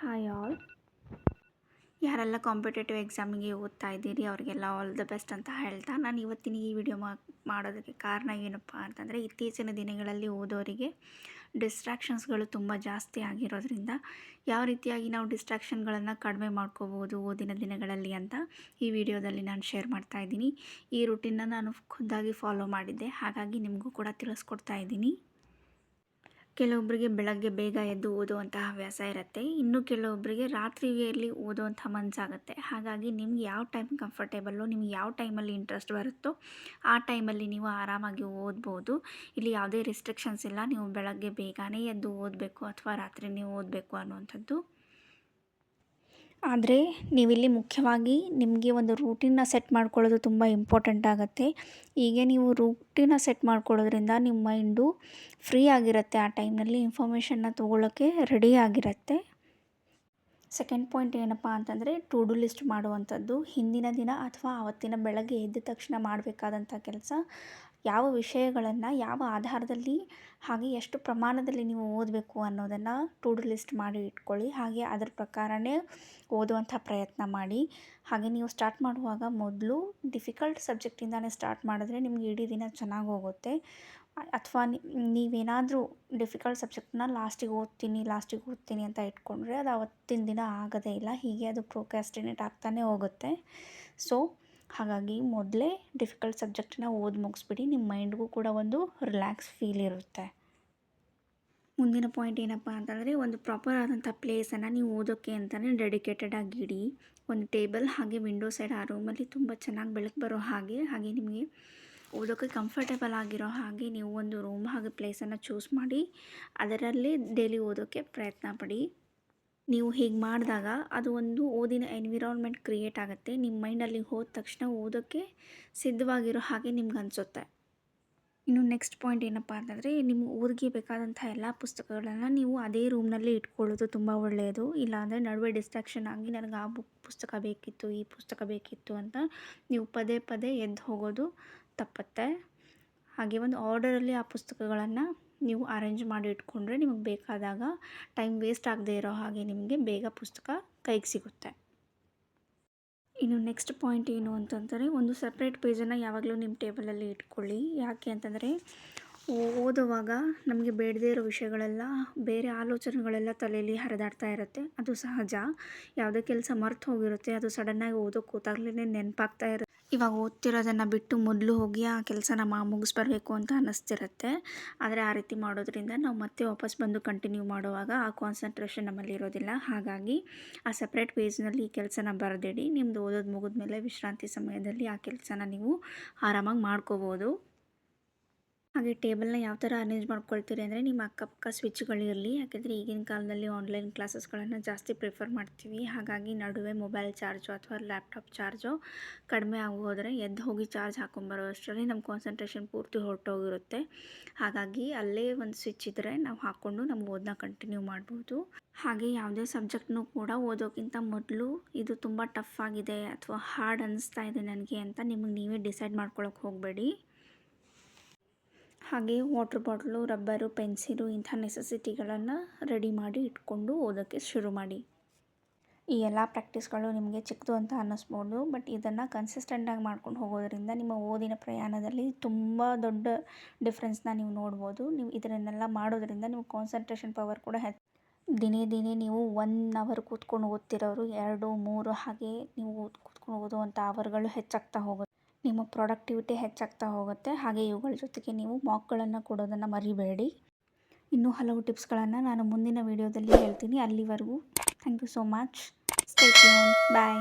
Hi all. ಯಾರೆಲ್ಲ competitive ಎಕ್ಸಾಮಿಗೆ ಓದ್ತಾ ಇದ್ದೀರಿ ಅವರಿಗೆಲ್ಲ ಆಲ್ ದ ಬೆಸ್ಟ್ ಅಂತ ಹೇಳ್ತಾ ನಾನು ಇವತ್ತಿನ ಈ ವಿಡಿಯೋ ಮಾಡೋದಕ್ಕೆ ಕಾರಣ ಏನಪ್ಪ ಅಂತಂದರೆ, ಇತ್ತೀಚಿನ ದಿನಗಳಲ್ಲಿ ಓದೋರಿಗೆ ಡಿಸ್ಟ್ರಾಕ್ಷನ್ಸ್ಗಳು ತುಂಬ ಜಾಸ್ತಿ ಆಗಿರೋದ್ರಿಂದ ಯಾವ ರೀತಿಯಾಗಿ ನಾವು ಡಿಸ್ಟ್ರಾಕ್ಷನ್ಗಳನ್ನು ಕಡಿಮೆ ಮಾಡ್ಕೋಬೋದು ಓದಿನ ದಿನಗಳಲ್ಲಿ ಅಂತ ಈ ವಿಡಿಯೋದಲ್ಲಿ ನಾನು ಶೇರ್ ಮಾಡ್ತಾ ಇದ್ದೀನಿ. ಈ ರೂಟೀನ್ನ ನಾನು ಖುದ್ದಾಗಿ ಫಾಲೋ ಮಾಡಿದ್ದೆ, ಹಾಗಾಗಿ ನಿಮಗೂ ಕೂಡ ತಿಳಿಸ್ಕೊಡ್ತಾ ಇದ್ದೀನಿ. ಕೆಲವೊಬ್ಬರಿಗೆ ಬೆಳಗ್ಗೆ ಬೇಗ ಎದ್ದು ಓದುವಂತಹ ಹವ್ಯಾಸ ಇರುತ್ತೆ, ಇನ್ನು ಕೆಲವೊಬ್ಬರಿಗೆ ರಾತ್ರಿಯಲ್ಲಿ ಓದುವಂಥ ಮನಸ್ಸಾಗುತ್ತೆ. ಹಾಗಾಗಿ ನಿಮ್ಗೆ ಯಾವ ಟೈಮ್ ಕಂಫರ್ಟೇಬಲ್ಲು, ನಿಮ್ಗೆ ಯಾವ ಟೈಮಲ್ಲಿ ಇಂಟ್ರೆಸ್ಟ್ ಬರುತ್ತೋ ಆ ಟೈಮಲ್ಲಿ ನೀವು ಆರಾಮಾಗಿ ಓದ್ಬೋದು. ಇಲ್ಲಿ ಯಾವುದೇ ರಿಸ್ಟ್ರಿಕ್ಷನ್ಸ್ ಇಲ್ಲ, ನೀವು ಬೆಳಗ್ಗೆ ಬೇಗನೆ ಎದ್ದು ಓದಬೇಕು ಅಥವಾ ರಾತ್ರಿ ನೀವು ಓದಬೇಕು ಅನ್ನುವಂಥದ್ದು. ಆದರೆ ನೀವಿಲ್ಲಿ ಮುಖ್ಯವಾಗಿ ನಿಮಗೆ ಒಂದು ರೂಟೀನ್ನ ಸೆಟ್ ಮಾಡ್ಕೊಳ್ಳೋದು ತುಂಬ ಇಂಪಾರ್ಟೆಂಟ್ ಆಗುತ್ತೆ. ಹೀಗೆ ನೀವು ರೂಟೀನ ಸೆಟ್ ಮಾಡ್ಕೊಳ್ಳೋದ್ರಿಂದ ನಿಮ್ಮ ಮೈಂಡು ಫ್ರೀ ಆಗಿರುತ್ತೆ, ಆ ಟೈಮ್ನಲ್ಲಿ ಇನ್ಫಾರ್ಮೇಷನ್ನ ತೊಗೊಳ್ಳೋಕ್ಕೆ ರೆಡಿ ಆಗಿರುತ್ತೆ. ಸೆಕೆಂಡ್ ಪಾಯಿಂಟ್ ಏನಪ್ಪ ಅಂತಂದರೆ, ಟು ಡು ಲಿಸ್ಟ್ ಮಾಡುವಂಥದ್ದು. ಹಿಂದಿನ ದಿನ ಅಥವಾ ಆವತ್ತಿನ ಬೆಳಗ್ಗೆ ಎದ್ದ ತಕ್ಷಣ ಮಾಡಬೇಕಾದಂಥ ಕೆಲಸ, ಯಾವ ವಿಷಯಗಳನ್ನು ಯಾವ ಆಧಾರದಲ್ಲಿ ಹಾಗೆ ಎಷ್ಟು ಪ್ರಮಾಣದಲ್ಲಿ ನೀವು ಓದಬೇಕು ಅನ್ನೋದನ್ನು ಟು ಡು ಲಿಸ್ಟ್ ಮಾಡಿ ಇಟ್ಕೊಳ್ಳಿ. ಹಾಗೆ ಅದರ ಪ್ರಕಾರನೇ ಓದುವಂಥ ಪ್ರಯತ್ನ ಮಾಡಿ. ಹಾಗೆ ನೀವು ಸ್ಟಾರ್ಟ್ ಮಾಡುವಾಗ ಮೊದಲು ಡಿಫಿಕಲ್ಟ್ ಸಬ್ಜೆಕ್ಟಿಂದನೇ ಸ್ಟಾರ್ಟ್ ಮಾಡಿದ್ರೆ ನಿಮ್ಗೆ ಇಡೀ ದಿನ ಚೆನ್ನಾಗಿ ಹೋಗುತ್ತೆ. ಅಥವಾ ನೀವೇನಾದರೂ ಡಿಫಿಕಲ್ಟ್ ಸಬ್ಜೆಕ್ಟ್ನ ಲಾಸ್ಟಿಗೆ ಓದ್ತೀನಿ ಅಂತ ಇಟ್ಕೊಂಡ್ರೆ ಅದು ಅವತ್ತಿನ ದಿನ ಆಗೋದೇ ಇಲ್ಲ. ಹೀಗೆ ಅದು ಪ್ರೊಕ್ರಾಸ್ಟಿನೇಟ್ ಆಗ್ತಾನೆ ಹೋಗುತ್ತೆ. ಸೊ ಹಾಗಾಗಿ ಮೊದಲೇ ಡಿಫಿಕಲ್ಟ್ ಸಬ್ಜೆಕ್ಟನ್ನ ಓದಿ ಮುಗಿಸ್ಬಿಡಿ, ನಿಮ್ಮ ಮೈಂಡ್ಗೂ ಕೂಡ ಒಂದು ರಿಲ್ಯಾಕ್ಸ್ ಫೀಲ್ ಇರುತ್ತೆ. ಮುಂದಿನ ಪಾಯಿಂಟ್ ಏನಪ್ಪ ಅಂತಂದರೆ, ಒಂದು ಪ್ರಾಪರ್ ಆದಂಥ ಪ್ಲೇಸನ್ನು ನೀವು ಓದೋಕ್ಕೆ ಅಂತಲೇ ಡೆಡಿಕೇಟೆಡ್ ಆಗಿ ಇಡಿ. ಒಂದು ಟೇಬಲ್ ಹಾಗೆ ವಿಂಡೋ ಸೈಡ್, ಆ ರೂಮಲ್ಲಿ ತುಂಬ ಚೆನ್ನಾಗಿ ಬೆಳಕು ಬರೋ ಹಾಗೆ ನಿಮಗೆ ಓದೋಕ್ಕೆ ಕಂಫರ್ಟೇಬಲ್ ಆಗಿರೋ ಹಾಗೆ ನೀವು ಒಂದು ರೂಮ್ ಹಾಗೆ ಪ್ಲೇಸನ್ನು ಚೂಸ್ ಮಾಡಿ ಅದರಲ್ಲಿ ಡೈಲಿ ಓದೋಕ್ಕೆ ಪ್ರಯತ್ನ ಪಡಿ. ನೀವು ಹೀಗೆ ಮಾಡಿದಾಗ ಅದು ಒಂದು ಓದಿನ ಎನ್ವಿರಾನ್ಮೆಂಟ್ ಕ್ರಿಯೇಟ್ ಆಗುತ್ತೆ. ನಿಮ್ಮ ಮೈಂಡಲ್ಲಿ ಹೋದ ತಕ್ಷಣ ಓದೋಕ್ಕೆ ಸಿದ್ಧವಾಗಿರೋ ಹಾಗೆ ನಿಮ್ಗೆ ಅನಿಸುತ್ತೆ. ಇನ್ನು ನೆಕ್ಸ್ಟ್ ಪಾಯಿಂಟ್ ಏನಪ್ಪ ಅಂತಂದರೆ, ನಿಮ್ಮ ಓದಿಗೆ ಬೇಕಾದಂಥ ಎಲ್ಲ ಪುಸ್ತಕಗಳನ್ನು ನೀವು ಅದೇ ರೂಮ್ನಲ್ಲಿ ಇಟ್ಕೊಳ್ಳೋದು ತುಂಬ ಒಳ್ಳೆಯದು. ಇಲ್ಲಾಂದರೆ ನಡುವೆ ಡಿಸ್ಟ್ರಾಕ್ಷನ್ ಆಗಿ ನನಗೆ ಆ ಪುಸ್ತಕ ಬೇಕಿತ್ತು, ಈ ಪುಸ್ತಕ ಬೇಕಿತ್ತು ಅಂತ ನೀವು ಪದೇ ಪದೇ ಎದ್ದು ಹೋಗೋದು ತಪ್ಪುತ್ತೆ. ಹಾಗೆ ಒಂದು ಆರ್ಡರಲ್ಲಿ ಆ ಪುಸ್ತಕಗಳನ್ನು ನೀವು ಅರೇಂಜ್ ಮಾಡಿ ಇಟ್ಕೊಂಡ್ರೆ ನಿಮಗೆ ಬೇಕಾದಾಗ ಟೈಮ್ ವೇಸ್ಟ್ ಆಗದೆ ಇರೋ ಹಾಗೆ ನಿಮಗೆ ಬೇಗ ಪುಸ್ತಕ ಕೈಗೆ ಸಿಗುತ್ತೆ. ಇನ್ನು ನೆಕ್ಸ್ಟ್ ಪಾಯಿಂಟ್ ಏನು ಅಂತಂದರೆ, ಒಂದು ಸಪ್ರೇಟ್ ಪೇಜನ್ನು ಯಾವಾಗಲೂ ನಿಮ್ಮ ಟೇಬಲಲ್ಲಿ ಇಟ್ಕೊಳ್ಳಿ. ಯಾಕೆ ಅಂತಂದರೆ, ಓದುವಾಗ ನಮಗೆ ಬೇಡದೇ ಇರೋ ವಿಷಯಗಳೆಲ್ಲ, ಬೇರೆ ಆಲೋಚನೆಗಳೆಲ್ಲ ತಲೆಯಲ್ಲಿ ಹರಿದಾಡ್ತಾ ಇರುತ್ತೆ. ಅದು ಸಹಜ. ಯಾವುದೇ ಕೆಲಸ ಮರ್ತು ಹೋಗಿರುತ್ತೆ, ಅದು ಸಡನ್ನಾಗಿ ಓದೋಕ್ಕೆ ಕೂತಾಗಲೇ ನೆನಪಾಗ್ತಾ ಇರುತ್ತೆ. ಇವಾಗ ಓದ್ತಿರೋದನ್ನು ಬಿಟ್ಟು ಮೊದಲು ಹೋಗಿ ಆ ಕೆಲಸನ ಮುಗಿಸ್ಬರ್ಬೇಕು ಅಂತ ಅನ್ನಿಸ್ತಿರುತ್ತೆ. ಆದರೆ ಆ ರೀತಿ ಮಾಡೋದ್ರಿಂದ ನಾವು ಮತ್ತೆ ವಾಪಸ್ ಬಂದು ಕಂಟಿನ್ಯೂ ಮಾಡುವಾಗ ಆ ಕಾನ್ಸಂಟ್ರೇಷನ್ ನಮ್ಮಲ್ಲಿ ಇರೋದಿಲ್ಲ. ಹಾಗಾಗಿ ಆ ಸಪ್ರೇಟ್ ಪೇಜ್ನಲ್ಲಿ ಈ ಕೆಲಸನ ಬರೆದಿಡಿ. ನಿಮ್ಮದು ಓದೋದು ಮುಗಿದ್ಮೇಲೆ ವಿಶ್ರಾಂತಿ ಸಮಯದಲ್ಲಿ ಆ ಕೆಲಸನ ನೀವು ಆರಾಮಾಗಿ ಮಾಡ್ಕೋಬೋದು. ಹಾಗೆ ಟೇಬಲ್ನ ಯಾವ ಥರ ಅರೇಂಜ್ ಮಾಡ್ಕೊಳ್ತೀರಿ ಅಂದರೆ, ನಿಮ್ಮ ಅಕ್ಕಪಕ್ಕ ಸ್ವಿಚ್ಗಳಿರಲಿ. ಯಾಕೆಂದರೆ ಈಗಿನ ಕಾಲದಲ್ಲಿ ಆನ್ಲೈನ್ ಕ್ಲಾಸಸ್ಗಳನ್ನು ಜಾಸ್ತಿ ಪ್ರಿಫರ್ ಮಾಡ್ತೀವಿ. ಹಾಗಾಗಿ ನಡುವೆ ಮೊಬೈಲ್ ಚಾರ್ಜು ಅಥವಾ ಲ್ಯಾಪ್ಟಾಪ್ ಚಾರ್ಜು ಕಡಿಮೆ ಆಗೋದ್ರೆ ಎದ್ದು ಹೋಗಿ ಚಾರ್ಜ್ ಹಾಕೊಂಬರೋ ಅಷ್ಟರಲ್ಲಿ ನಮ್ಮ ಕಾನ್ಸಂಟ್ರೇಷನ್ ಪೂರ್ತಿ ಹೊರಟೋಗಿರುತ್ತೆ. ಹಾಗಾಗಿ ಅಲ್ಲೇ ಒಂದು ಸ್ವಿಚ್ ಇದ್ದರೆ ನಾವು ಹಾಕ್ಕೊಂಡು ನಮ್ಮ ಓದನ್ನ ಕಂಟಿನ್ಯೂ ಮಾಡ್ಬೋದು. ಹಾಗೆ ಯಾವುದೇ ಸಬ್ಜೆಕ್ಟ್ನೂ ಕೂಡ ಓದೋಕ್ಕಿಂತ ಮೊದಲು ಇದು ತುಂಬ ಟಫ್ ಆಗಿದೆ ಅಥವಾ ಹಾರ್ಡ್ ಅನ್ನಿಸ್ತಾ ಇದೆ ನನಗೆ ಅಂತ ನಿಮಗೆ ನೀವೇ ಡಿಸೈಡ್ ಮಾಡ್ಕೊಳಕ್ಕೆ ಹೋಗಬೇಡಿ. ಹಾಗೆ ವಾಟರ್ ಬಾಟ್ಲು, ರಬ್ಬರು, ಪೆನ್ಸಿಲು ಇಂಥ ನೆಸೆಸಿಟಿಗಳನ್ನು ರೆಡಿ ಮಾಡಿ ಇಟ್ಕೊಂಡು ಓದೋಕ್ಕೆ ಶುರು ಮಾಡಿ. ಈ ಎಲ್ಲ ಪ್ರಾಕ್ಟೀಸ್ಗಳು ನಿಮಗೆ ಚಿಕ್ಕದು ಅಂತ ಅನ್ನಿಸ್ಬೋದು, ಬಟ್ ಇದನ್ನು ಕನ್ಸಿಸ್ಟೆಂಟಾಗಿ ಮಾಡ್ಕೊಂಡು ಹೋಗೋದ್ರಿಂದ ನಿಮ್ಮ ಓದಿನ ಪ್ರಯಾಣದಲ್ಲಿ ತುಂಬ ದೊಡ್ಡ ಡಿಫ್ರೆನ್ಸ್ನ ನೀವು ನೋಡ್ಬೋದು. ನೀವು ಇದನ್ನೆಲ್ಲ ಮಾಡೋದ್ರಿಂದ ನಿಮ್ಮ ಕಾನ್ಸಂಟ್ರೇಷನ್ ಪವರ್ ಕೂಡ ದಿನೇ ನೀವು 1 ಅವರ್ ಕೂತ್ಕೊಂಡು ಓದ್ತಿರೋರು 2, 3 ಹಾಗೆ ನೀವು ಕೂತ್ಕೊಂಡು ಓದುವಂಥ ಅವರ್ಗಳು ಹೆಚ್ಚಾಗ್ತಾ ಹೋಗುತ್ತೆ. ನಿಮ್ಮ ಪ್ರೊಡಕ್ಟಿವಿಟಿ ಹೆಚ್ಚಾಗ್ತಾ ಹೋಗುತ್ತೆ. ಹಾಗೆ ಇವುಗಳ ಜೊತೆಗೆ ನೀವು ಮಾರ್ಕ್ಗಳನ್ನು ಕೊಡೋದನ್ನು ಮರಿಬೇಡಿ. ಇನ್ನೂ ಹಲವು ಟಿಪ್ಸ್ಗಳನ್ನು ನಾನು ಮುಂದಿನ ವಿಡಿಯೋದಲ್ಲಿ ಹೇಳ್ತೀನಿ. ಅಲ್ಲಿವರೆಗೂ thank you so much. Stay tuned. Bye.